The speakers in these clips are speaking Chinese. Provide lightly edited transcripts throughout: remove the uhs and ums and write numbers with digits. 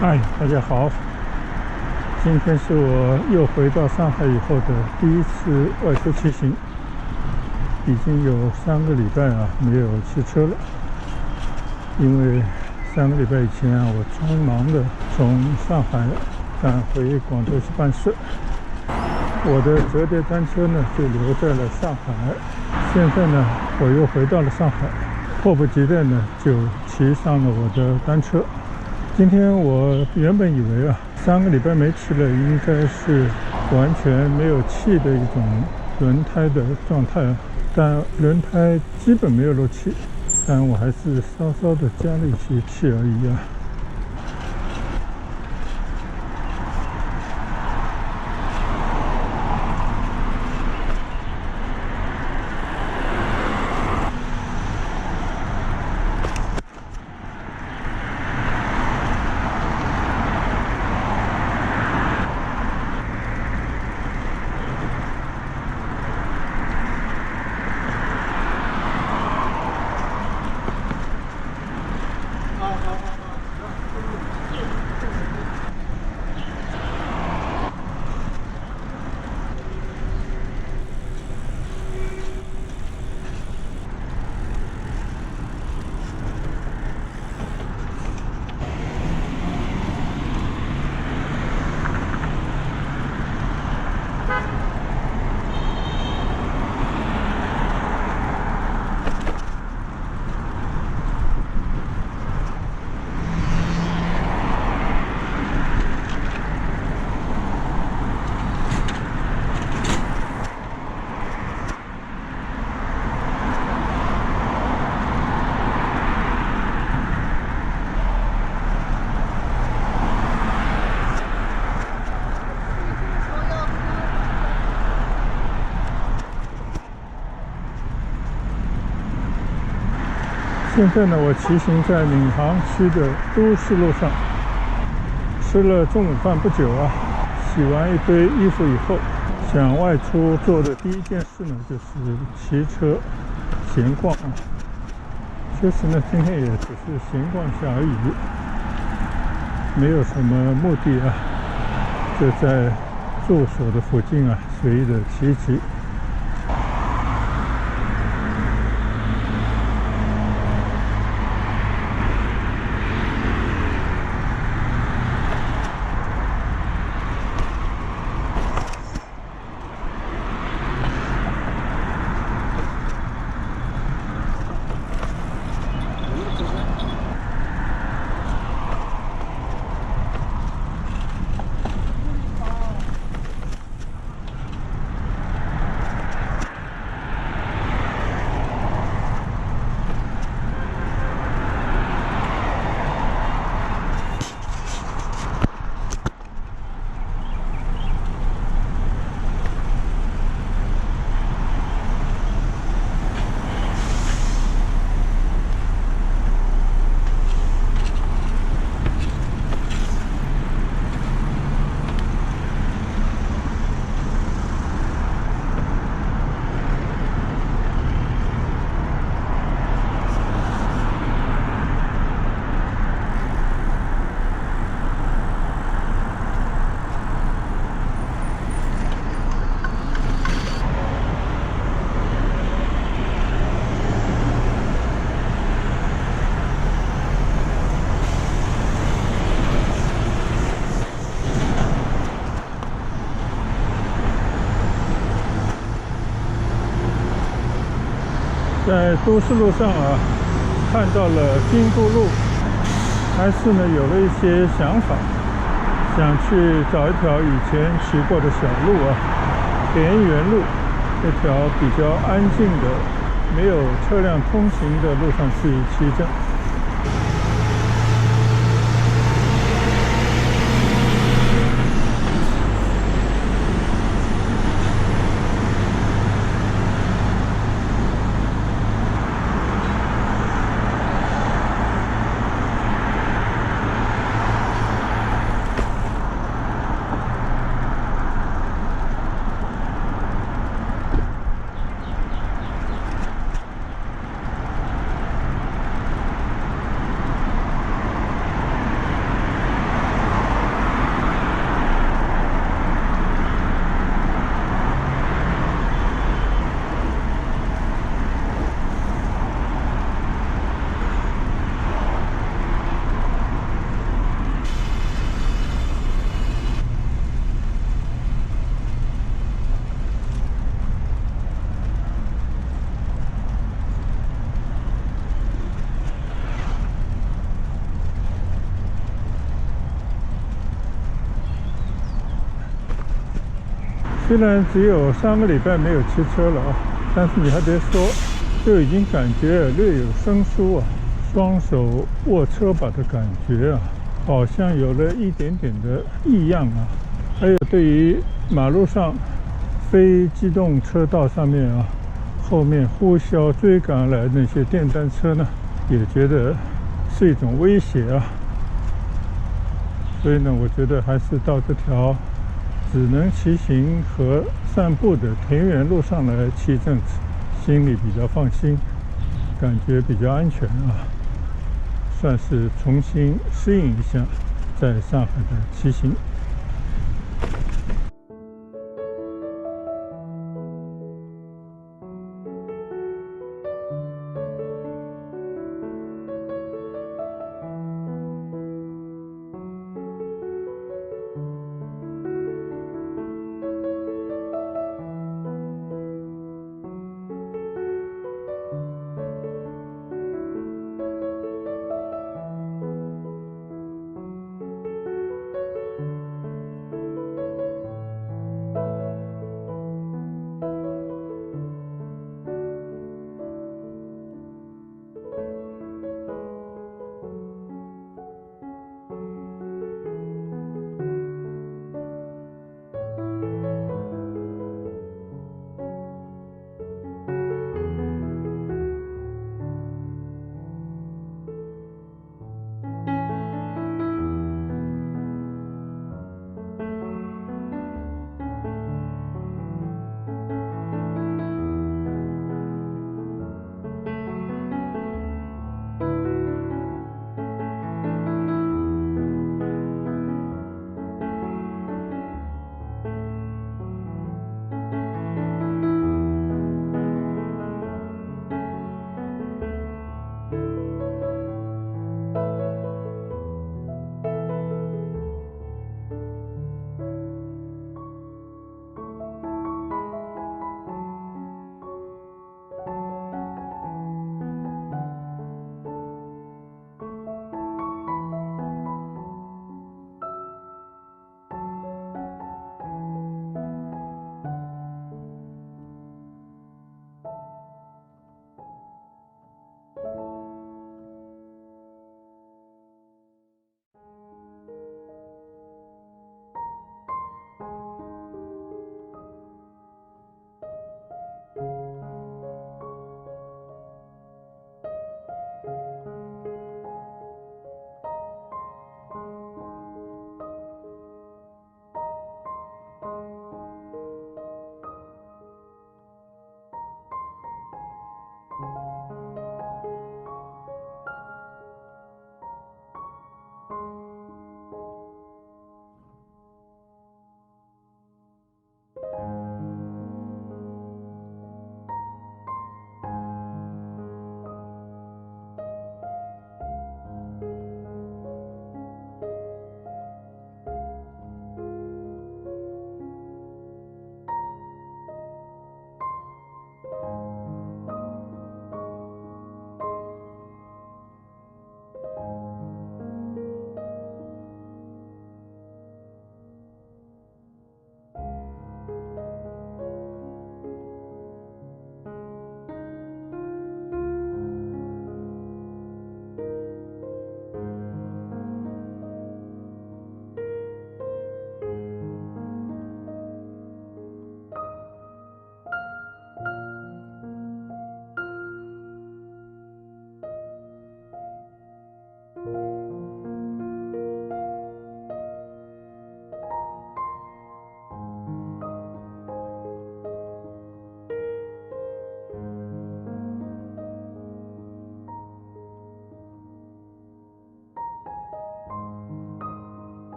嗨，大家好！今天是我又回到上海以后的第一次外出骑行，已经有3个礼拜没有骑车了。因为3个礼拜以前我匆忙的从上海赶回广州去办事，我的折叠单车呢就留在了上海。现在呢我又回到了上海，迫不及待呢就骑上了我的单车。今天我原本以为3个礼拜没骑了，应该是完全没有气的一种轮胎的状态，但轮胎基本没有漏气，但我还是稍稍的加了一些气而已现在呢，我骑行在闵行区的都市路上，吃了中午饭不久洗完一堆衣服以后，想外出做的第一件事呢，就是骑车闲逛确实呢，今天也只是闲逛一下而已，没有什么目的就在住所的附近随意的骑一骑。在都市路上看到了京都路，还是呢有了一些想法，想去找一条以前骑过的小路田园路，一条比较安静的、没有车辆通行的路上去骑着。虽然只有3个礼拜没有骑车了啊，但是你还别说，就已经感觉略有生疏啊，双手握车把的感觉啊，好像有了一点点的异样啊。还有对于马路上非机动车道上面啊，后面呼啸追赶而来的那些电单车呢，也觉得是一种威胁啊。所以呢，我觉得还是到这条只能骑行和散步的田园路上来骑一阵子，心里比较放心，感觉比较安全啊，算是重新适应一下在上海的骑行。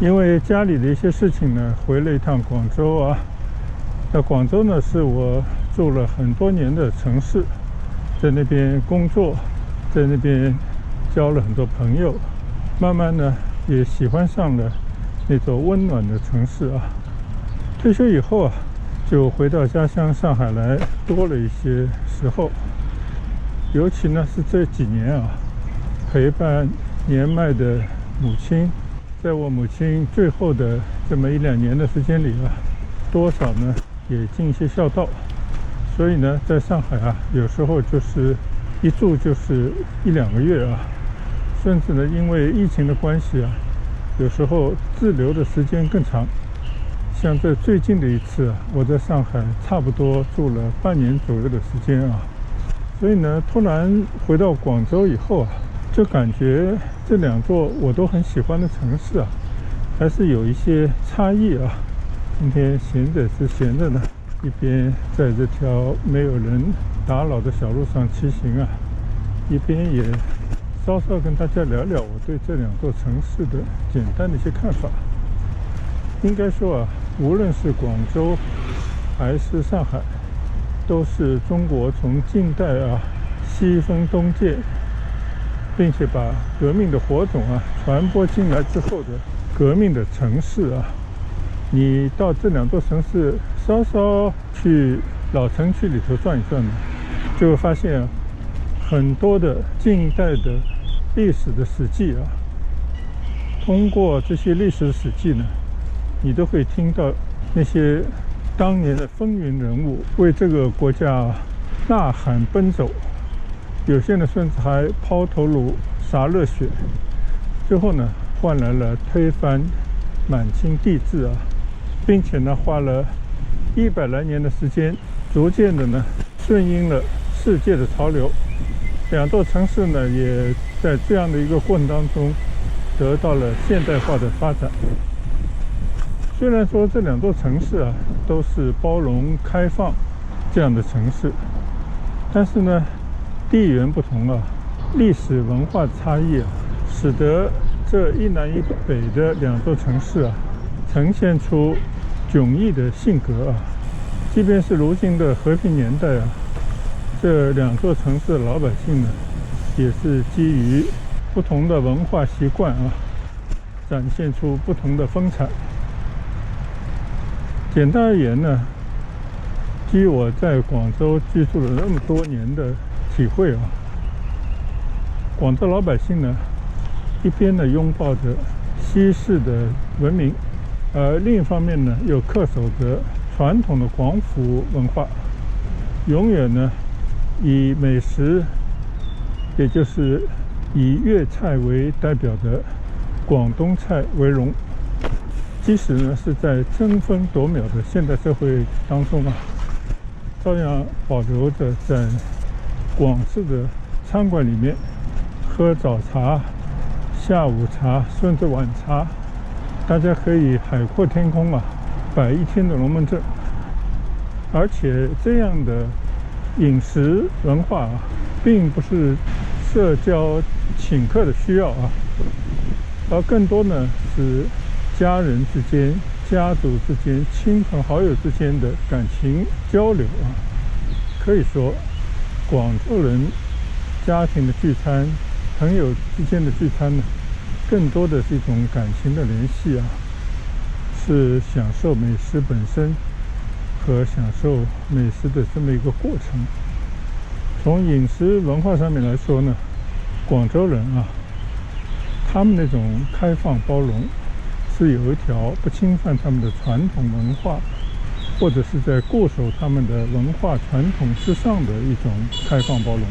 因为家里的一些事情呢，回了一趟广州啊。那广州呢，是我住了很多年的城市，在那边工作，在那边交了很多朋友，慢慢呢也喜欢上了那座温暖的城市啊。退休以后啊，就回到家乡上海来多了一些时候，尤其呢是这几年啊，陪伴年迈的母亲，在我母亲最后的这么1-2年的时间里啊，多少呢也尽一些孝道。所以呢，在上海啊，有时候就是一住就是1-2个月啊，甚至呢，因为疫情的关系啊，有时候滞留的时间更长。像这最近的一次啊，我在上海差不多住了半年左右的时间啊。所以呢，突然回到广州以后啊，就感觉这2座我都很喜欢的城市啊，还是有一些差异啊。今天闲着是闲着呢，一边在这条没有人打扰的小路上骑行啊，一边也稍稍跟大家聊聊我对这2座城市的简单的一些看法。应该说啊，无论是广州还是上海，都是中国从近代啊西风东渐，并且把革命的火种啊传播进来之后的革命的城市啊。你到这2座城市稍稍去老城区里头转一转呢，就会发现啊，很多的近代的历史的史记啊，通过这些历史的史记呢，你都会听到那些当年的风云人物为这个国家呐喊奔走，有些呢甚至还抛头颅洒热血，最后呢换来了推翻满清帝制啊，并且呢花了100来年的时间，逐渐的呢顺应了世界的潮流。2座城市呢也在这样的一个过程当中得到了现代化的发展。虽然说这2座城市啊都是包容开放这样的城市，但是呢地缘不同啊，历史文化差异啊，使得这一南一北的2座城市啊，呈现出迥异的性格啊。即便是如今的和平年代啊，这2座城市的老百姓呢，也是基于不同的文化习惯啊，展现出不同的风采。简单而言呢，基于我在广州居住了那么多年的体会啊，广州老百姓呢，一边呢拥抱着西式的文明，而另一方面呢又恪守着传统的广府文化，永远呢以美食，也就是以粤菜为代表的广东菜为荣。即使呢是在争分夺秒的现代社会当中啊，照样保留着在广式的餐馆里面喝早茶、下午茶甚至晚茶，大家可以海阔天空啊，摆一天的龙门阵。而且这样的饮食文化啊，并不是社交请客的需要啊，而更多呢是家人之间、家族之间、亲朋好友之间的感情交流啊。可以说，广州人家庭的聚餐、朋友之间的聚餐呢，更多的是一种感情的联系啊，是享受美食本身和享受美食的这么一个过程。从饮食文化上面来说呢，广州人啊，他们那种开放包容，是有一条不侵犯他们的传统文化，或者是在固守他们的文化传统之上的一种开放包容。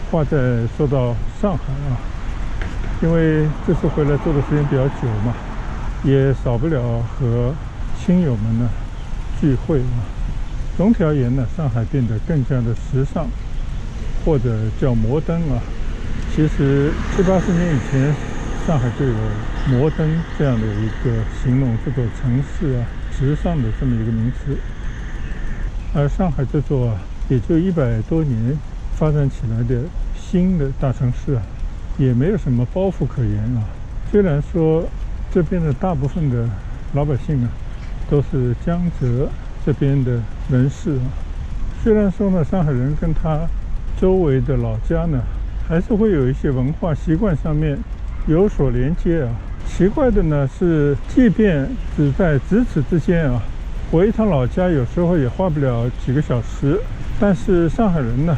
话再说到上海啊，因为这次回来住的时间比较久嘛，也少不了和亲友们呢聚会啊。总体而言呢，上海变得更加的时尚，或者叫摩登啊。其实70、80年以前，上海就有摩登这样的一个形容这座城市啊时尚的这么一个名词。而上海这座也就100多年发展起来的新的大城市啊，也没有什么包袱可言啊。虽然说这边的大部分的老百姓啊，都是江浙这边的人士啊。虽然说呢，上海人跟他周围的老家呢，还是会有一些文化习惯上面有所连接啊。奇怪的呢是，即便只在咫尺之间啊，回一趟老家有时候也花不了几个小时，但是上海人呢，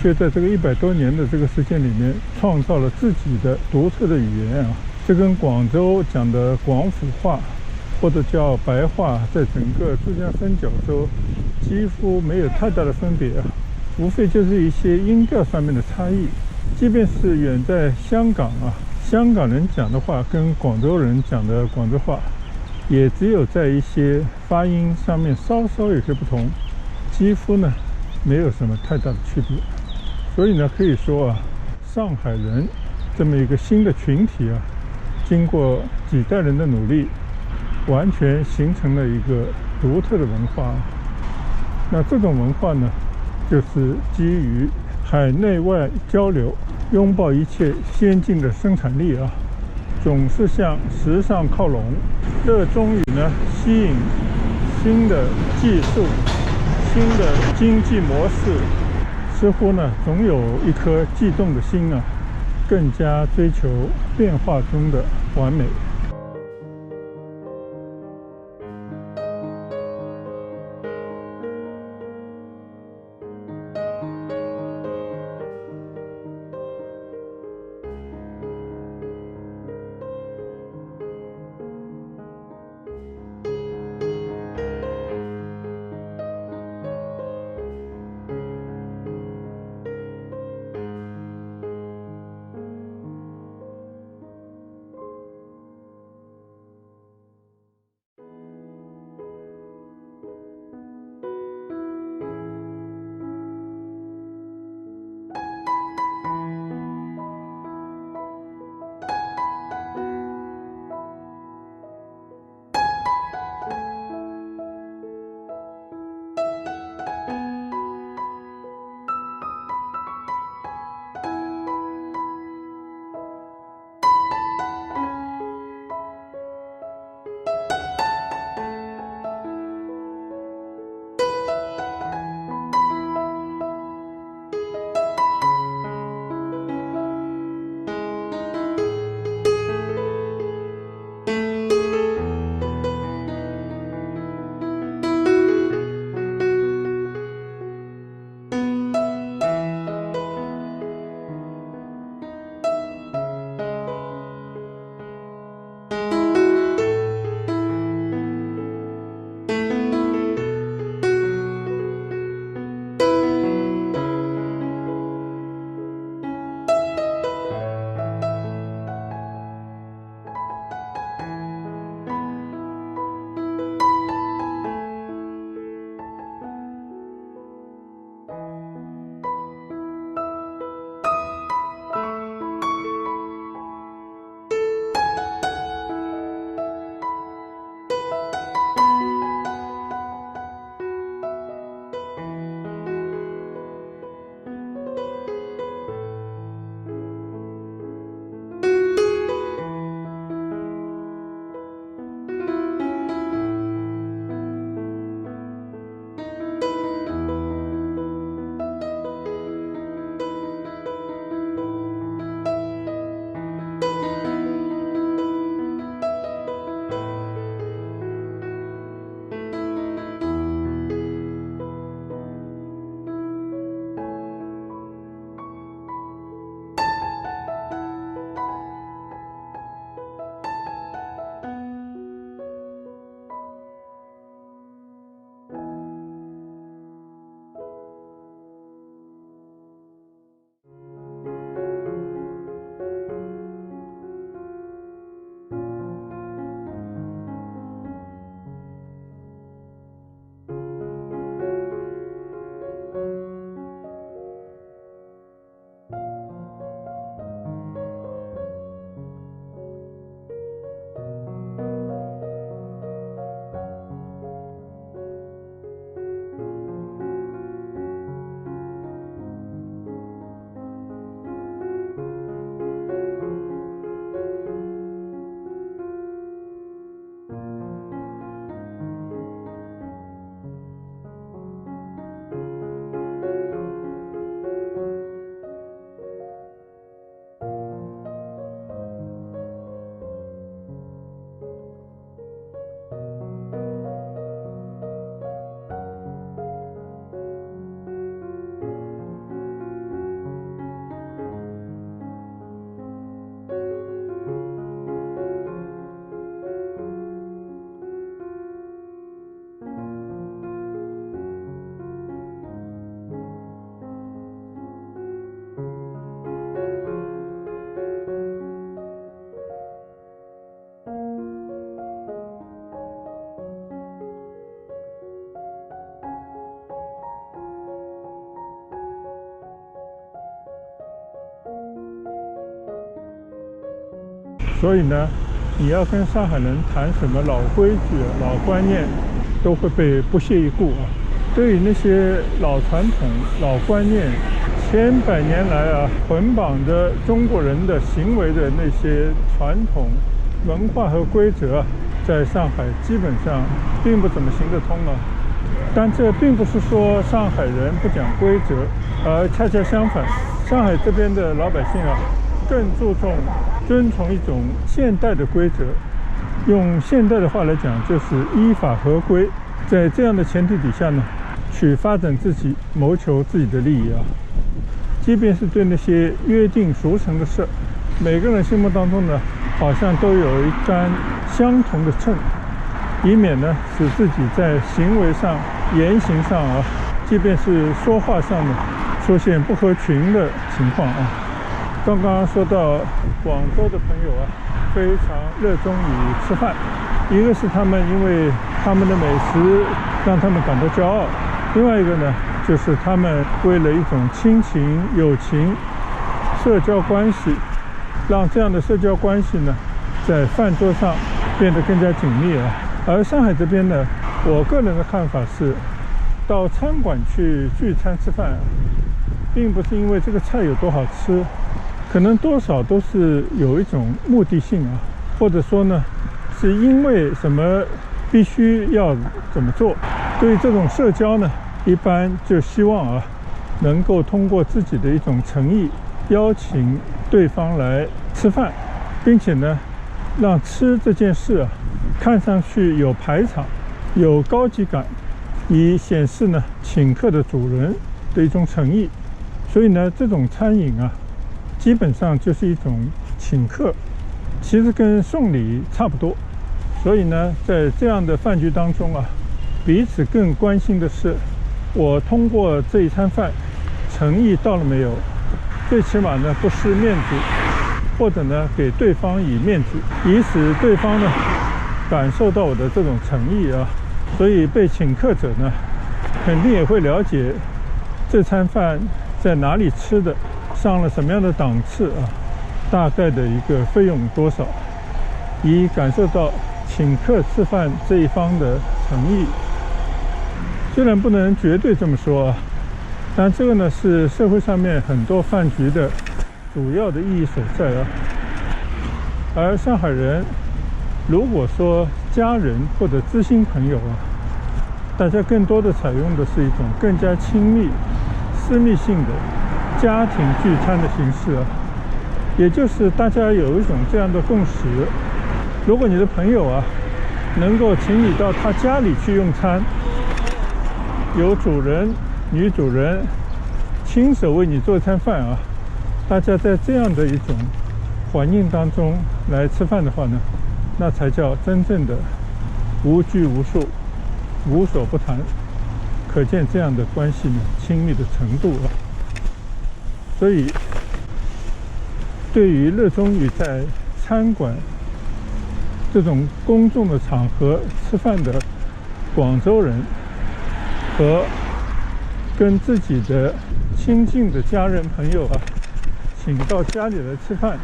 却在这个100多年的这个时间里面，创造了自己的独特的语言啊。这跟广州讲的广府话，或者叫白话，在整个珠江三角洲几乎没有太大的分别啊，无非就是一些音调上面的差异。即便是远在香港啊，香港人讲的话跟广州人讲的广州话，也只有在一些发音上面稍稍有些不同，几乎呢没有什么太大的区别。所以呢，可以说啊，上海人这么一个新的群体啊，经过几代人的努力，完全形成了一个独特的文化。那这种文化呢，就是基于海内外交流，拥抱一切先进的生产力啊，总是向时尚靠拢，热衷于呢吸引新的技术、新的经济模式，似乎呢总有一颗悸动的心啊，更加追求变化中的完美。所以呢，你要跟上海人谈什么老规矩、老观念，都会被不屑一顾啊。对于那些老传统、老观念，千百年来啊捆绑着中国人的行为的那些传统文化和规则，在上海基本上并不怎么行得通了。但这并不是说上海人不讲规则，而恰恰相反，上海这边的老百姓啊，更注重遵从一种现代的规则。用现代的话来讲，就是依法合规。在这样的前提底下呢，去发展自己，谋求自己的利益啊。即便是对那些约定俗成的事，每个人心目当中呢，好像都有一杆相同的秤，以免呢使自己在行为上、言行上啊，即便是说话上呢，出现不合群的情况啊。刚刚说到广州的朋友啊，非常热衷于吃饭，一个是他们因为他们的美食让他们感到骄傲，另外一个呢，就是他们为了一种亲情、友情、社交关系，让这样的社交关系呢，在饭桌上变得更加紧密啊。而上海这边呢，我个人的看法是，到餐馆去聚餐吃饭，并不是因为这个菜有多好吃，可能多少都是有一种目的性啊，或者说呢，是因为什么必须要怎么做。对于这种社交呢，一般就希望啊，能够通过自己的一种诚意，邀请对方来吃饭，并且呢，让吃这件事啊，看上去有排场、有高级感，以显示呢请客的主人的一种诚意。所以呢，这种餐饮啊，基本上就是一种请客，其实跟送礼差不多。所以呢，在这样的饭局当中啊，彼此更关心的是，我通过这一餐饭，诚意到了没有？最起码呢，不失面子，或者呢，给对方以面子，以使对方呢感受到我的这种诚意啊。所以被请客者呢，肯定也会了解这餐饭在哪里吃的，上了什么样的档次啊，大概的一个费用多少，以感受到请客吃饭这一方的诚意。虽然不能绝对这么说啊，但这个呢是社会上面很多饭局的主要的意义所在啊。而上海人如果说家人或者知心朋友啊，大家更多的采用的是一种更加亲密、私密性的家庭聚餐的形式啊，也就是大家有一种这样的共识：如果你的朋友啊能够请你到他家里去用餐，有主人、女主人亲手为你做一餐饭啊，大家在这样的一种环境当中来吃饭的话呢，那才叫真正的无拘无束、无所不谈。可见这样的关系呢，亲密的程度啊。所以，对于热衷于在餐馆这种公众的场合吃饭的广州人，和跟自己的亲近的家人朋友啊，请到家里来吃饭，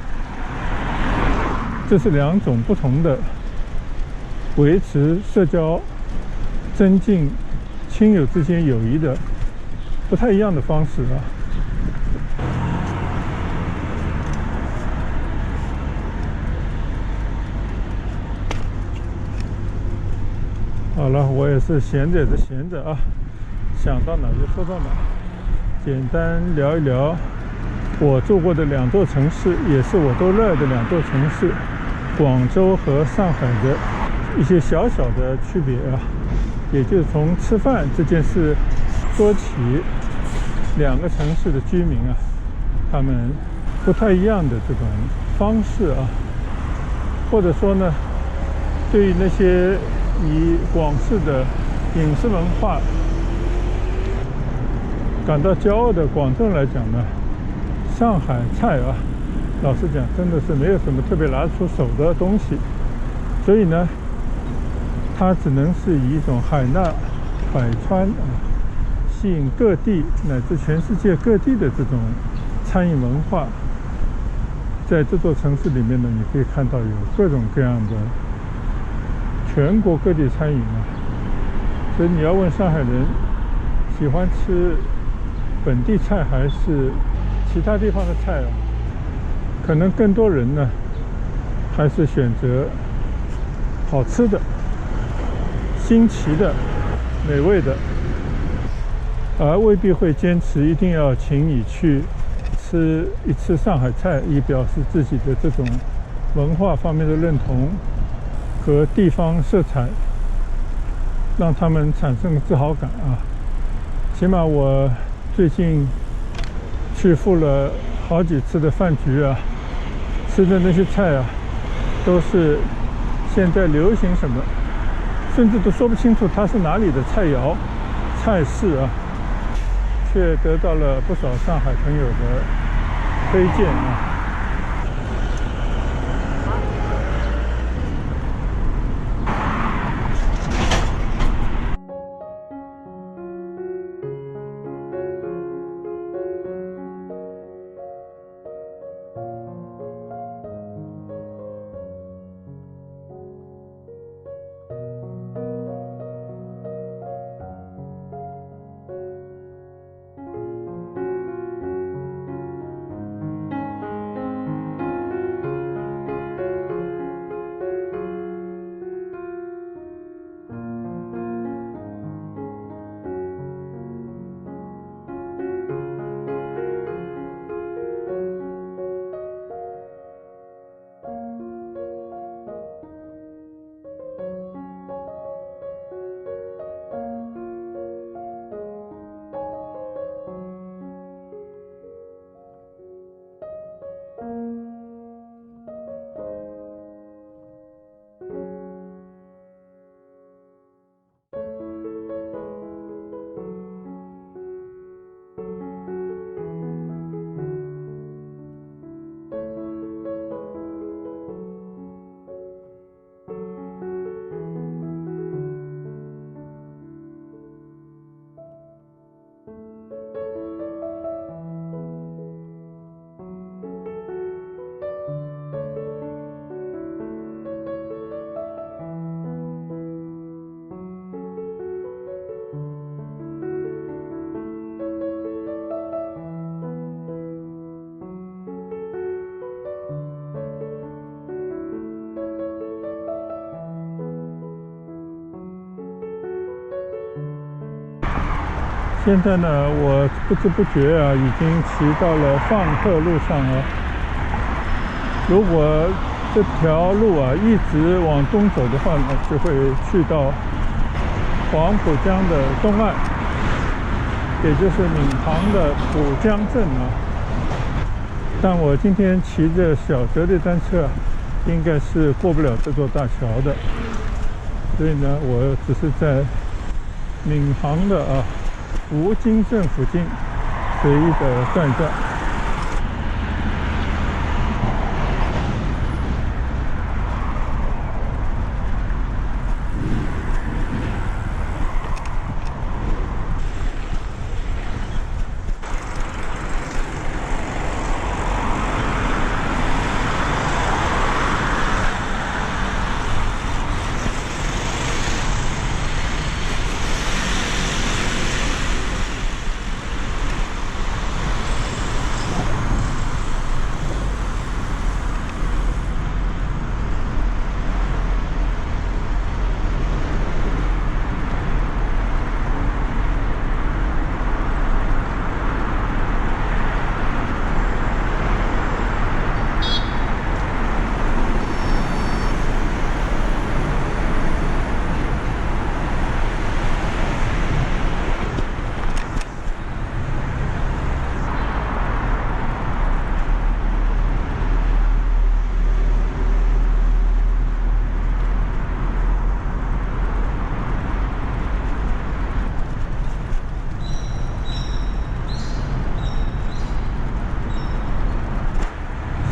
这是两种不同的维持社交、增进亲友之间友谊的不太一样的方式啊。好了，我也是闲着也是闲着啊，想到哪就说到哪，简单聊一聊我住过的两座城市，也是我都热爱的两座城市，广州和上海的一些小小的区别啊。也就是从吃饭这件事说起，两个城市的居民啊，他们不太一样的这种方式啊，或者说呢，对于那些以广式的饮食文化感到骄傲的广州人来讲呢，上海菜啊，老实讲真的是没有什么特别拿出手的东西，所以呢，它只能是以一种海纳百川啊，吸引各地乃至全世界各地的这种餐饮文化，在这座城市里面呢，你可以看到有各种各样的全国各地餐饮啊。所以你要问上海人喜欢吃本地菜还是其他地方的菜啊，可能更多人呢还是选择好吃的、新奇的、美味的，而未必会坚持一定要请你去吃一次上海菜，以表示自己的这种文化方面的认同和地方色彩，让他们产生自豪感啊。起码我最近去赴了好几次的饭局啊，吃的那些菜啊，都是现在流行什么，甚至都说不清楚它是哪里的菜肴、菜式啊，却得到了不少上海朋友的推荐啊。现在呢，我不知不觉啊，已经骑到了放客路上了。如果这条路啊一直往东走的话呢，就会去到黄浦江的东岸，也就是闵行的浦江镇啊。但我今天骑着小折叠单车啊，应该是过不了这座大桥的，所以呢，我只是在闵行的福津镇附近随意的转转。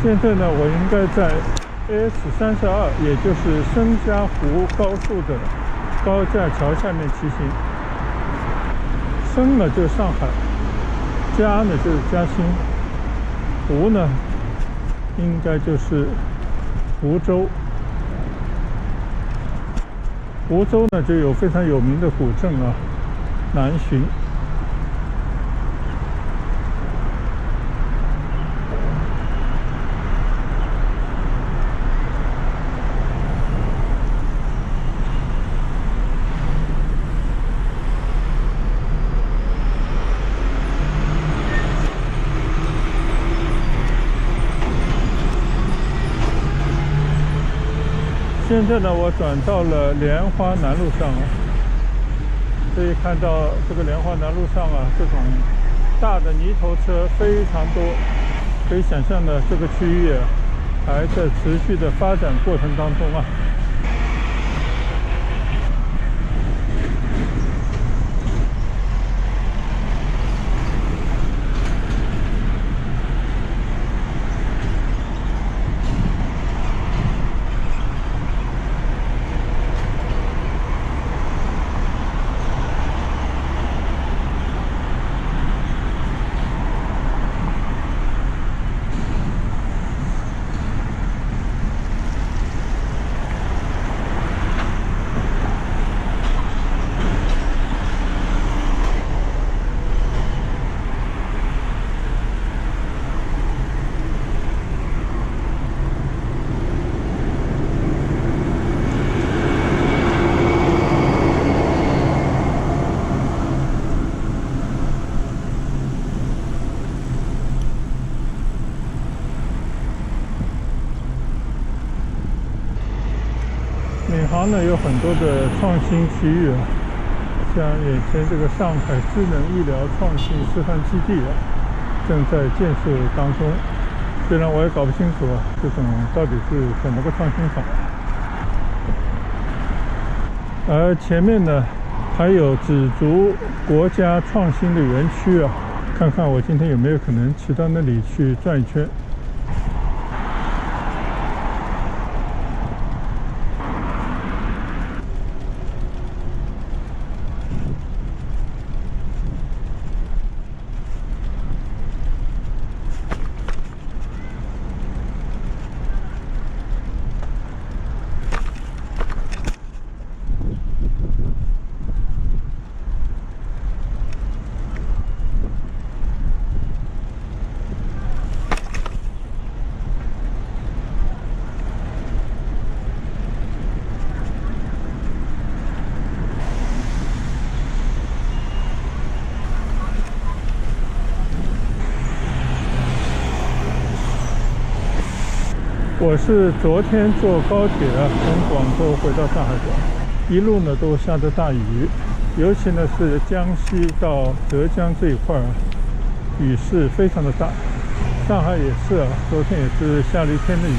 现在呢，我应该在 AS32，也就是申嘉湖高速的高架桥下面骑行。申呢就是上海，嘉呢就是嘉兴，湖呢应该就是湖州。湖州呢就有非常有名的古镇啊，南浔。现在呢，我转到了莲花南路上啊，可以看到这个莲花南路上啊，这种大的泥头车非常多，可以想象呢，这个区域还在持续的发展过程当中啊。闵行呢有很多的创新区域啊，像眼前这个上海智能医疗创新示范基地啊，正在建设当中。虽然我也搞不清楚啊，这种到底是怎么个创新法。而前面呢还有紫竹国家创新的园区啊，看看我今天有没有可能骑到那里去转一圈。我是昨天坐高铁啊，从广州回到上海的，一路呢都下着大雨，尤其呢是江西到浙江这一块啊，雨势非常的大。上海也是啊，昨天也是下了一天的雨。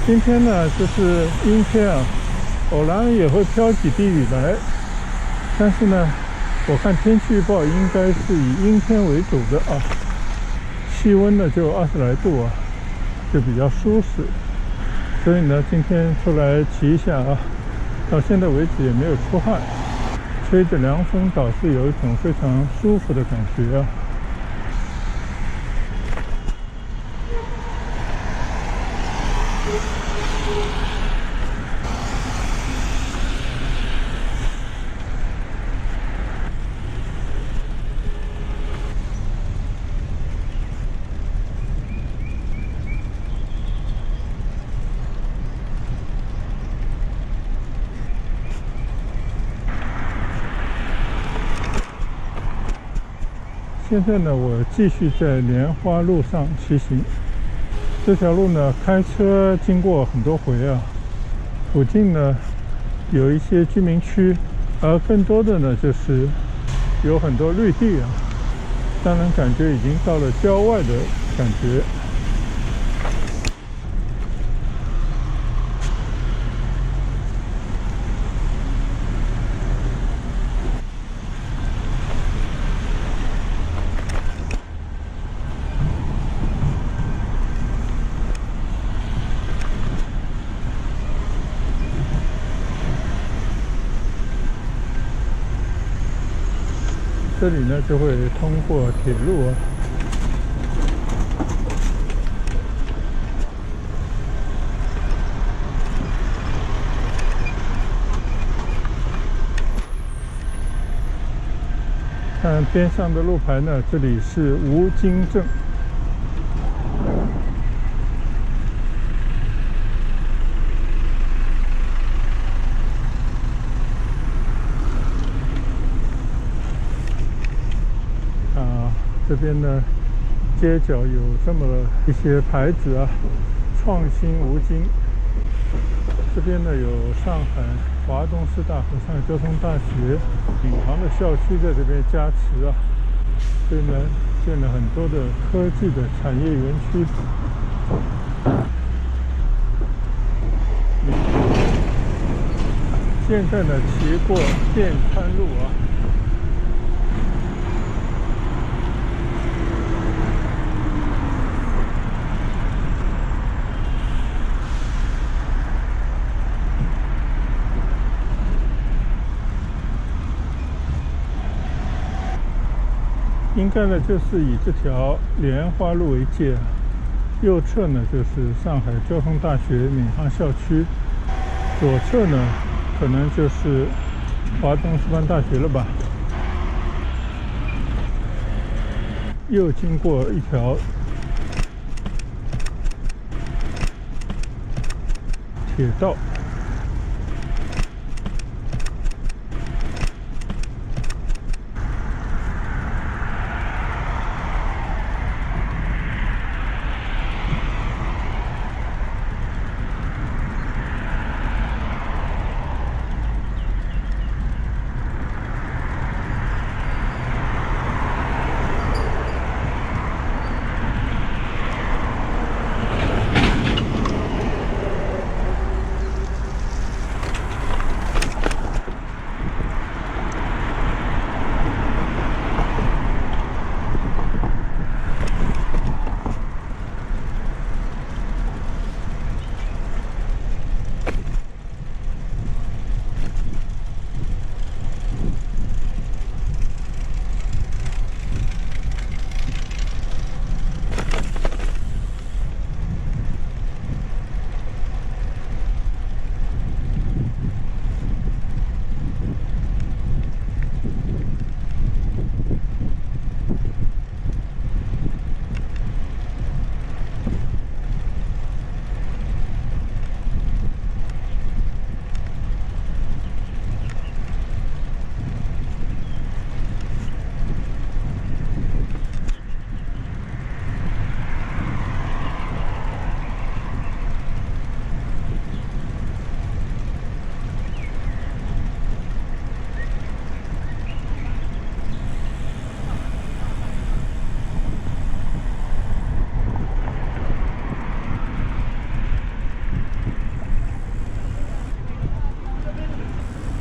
今天呢就是阴天啊，偶然也会飘几滴雨来，但是呢，我看天气预报应该是以阴天为主的啊，气温呢就20来度啊。就比较舒适，所以呢，今天出来骑一下啊，到现在为止也没有出汗，吹着凉风，倒是有一种非常舒服的感觉啊。现在呢，我继续在莲花路上骑行。这条路呢，开车经过很多回啊。附近呢有一些居民区，而更多的呢就是有很多绿地啊。让人感觉已经到了郊外的感觉。这里呢就会通过铁路啊。看边上的路牌呢，这里是吴京镇。这边呢，街角有这么一些牌子啊，创新吴京。这边呢有上海华东师大和上海交通大学闵行的校区在这边加持啊，所以呢建了很多的科技的产业园区。现在呢骑过电川路啊。应该呢就是以这条莲花路为界，右侧呢就是上海交通大学闵行校区，左侧呢可能就是华东师范大学了吧。又经过一条铁道。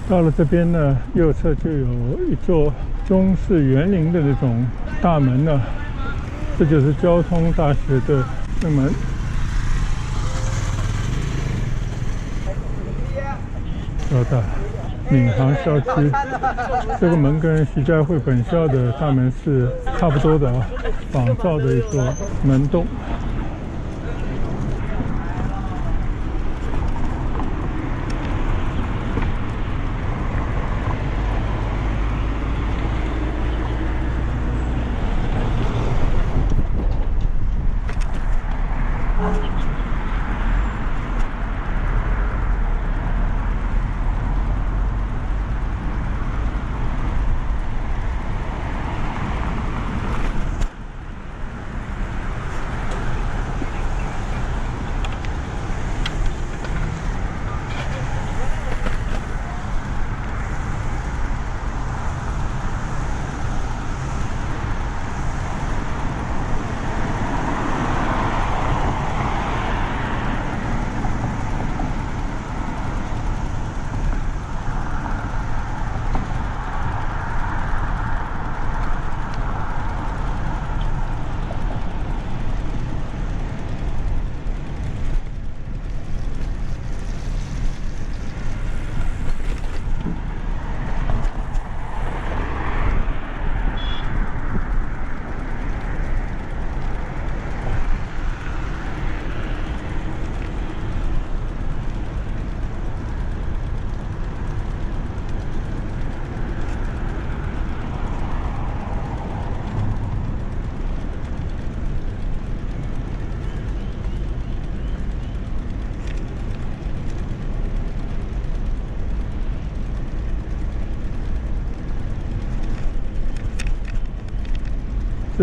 到了这边呢，右侧就有一座中式园林的那种大门呢，这就是交通大学的正门。到达闵行校区，这个门跟徐家汇本校的大门是差不多的啊，仿造的一座门洞。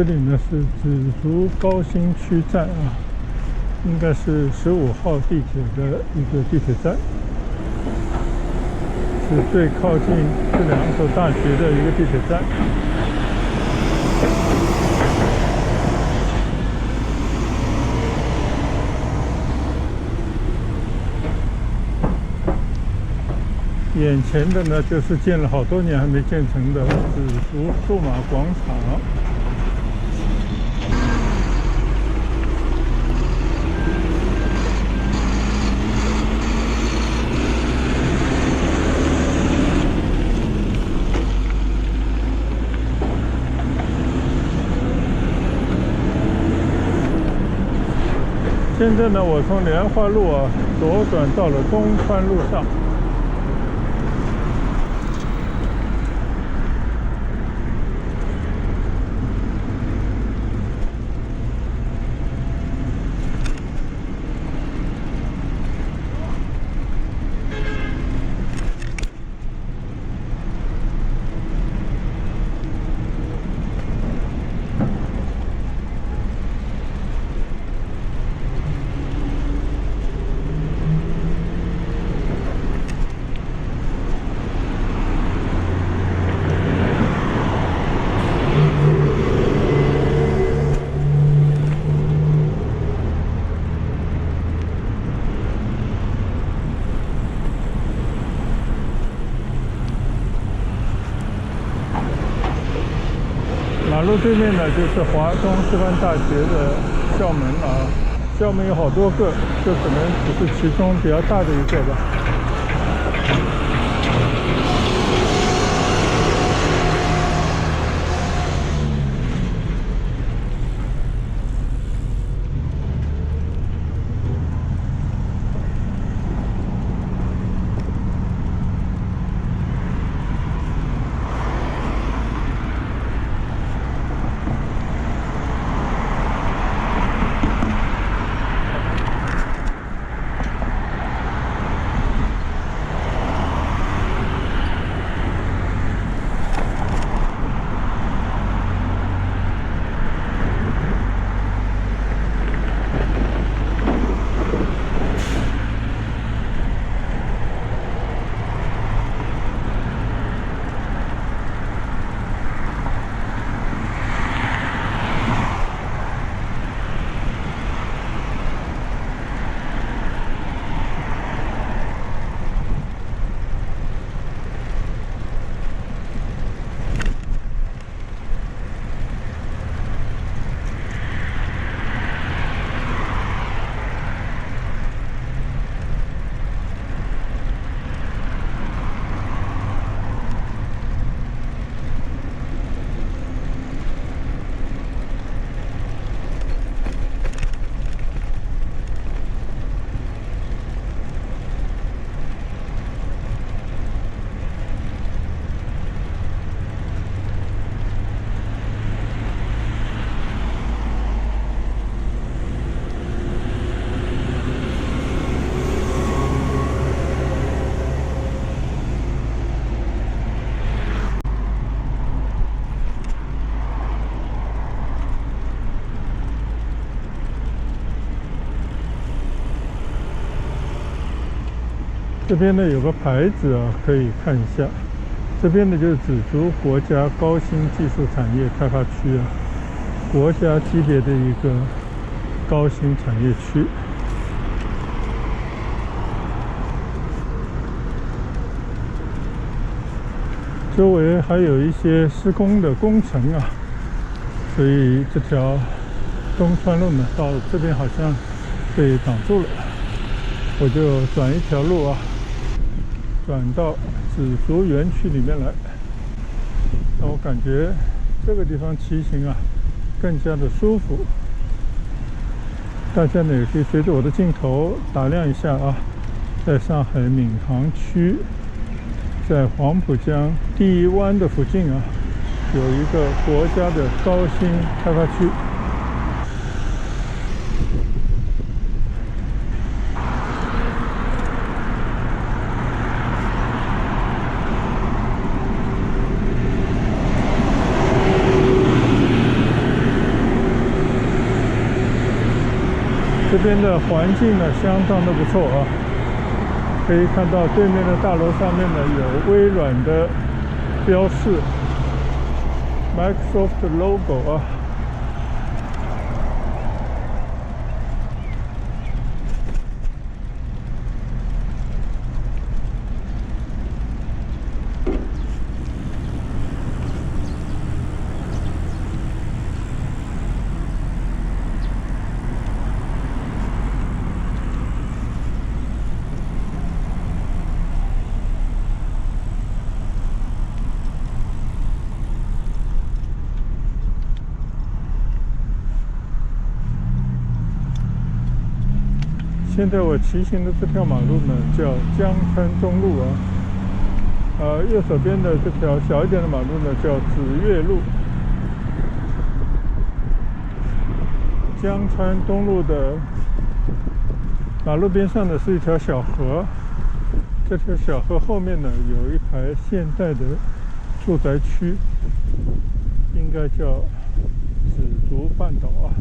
这里呢是紫竹高新区站啊，应该是15号地铁的一个地铁站，是最靠近这两所大学的一个地铁站。眼前的呢，就是建了好多年还没建成的紫竹数码广场。现在呢，我从莲花路啊左转到了东川路上。马路对面呢，就是华东师范大学的校门啊。校门有好多个，这可能只是其中比较大的一个吧。这边呢有个牌子啊，可以看一下。这边呢就是紫竹国家高新技术产业开发区啊，国家级别的一个高新产业区。周围还有一些施工的工程啊，所以这条东川路呢到这边好像被挡住了，我就转一条路啊，转到紫竹园区里面来。那我感觉这个地方骑行啊更加的舒服。大家呢也可以随着我的镜头打量一下啊，在上海闵行区，在黄浦江第一湾的附近啊，有一个国家的高新开发区。这边的环境呢相当的不错啊，可以看到对面的大楼上面呢有微软的标示 ，Microsoft logo 啊。现在我骑行的这条马路呢，叫江川中路啊。右手边的这条小一点的马路呢，叫紫月路。江川东路的马路边上呢是一条小河，这条小河后面呢有一排现代的住宅区，应该叫紫竹半岛啊。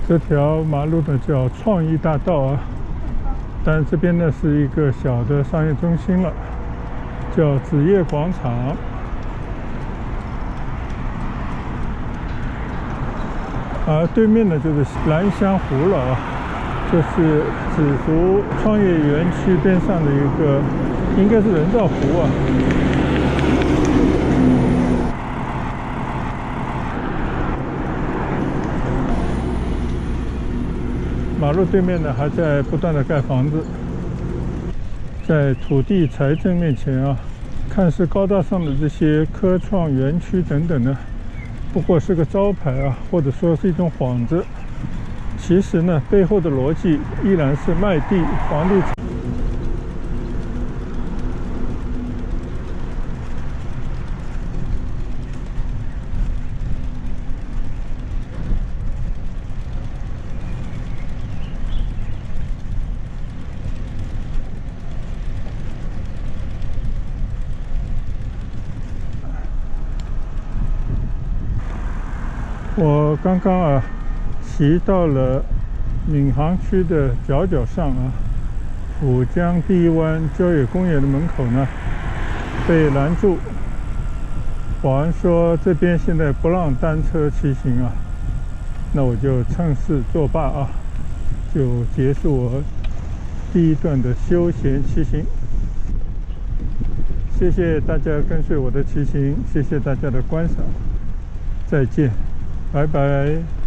这条马路呢叫创意大道啊，但这边呢是一个小的商业中心了，叫紫叶广场。而对面呢就是兰香湖了啊，就是紫竹创业园区边上的一个，应该是人造湖啊。马路对面呢还在不断的盖房子，在土地财政面前啊，看似高大上的这些科创园区等等呢，不过是个招牌啊，或者说是一种幌子。其实呢，背后的逻辑依然是卖地、房地产。我刚刚啊，骑到了闵行区的角上啊，浦江第一湾郊野公园的门口呢，被拦住。保安说这边现在不让单车骑行啊，那我就趁势作罢啊，就结束我第一段的休闲骑行。谢谢大家跟随我的骑行，谢谢大家的观赏，再见。拜拜。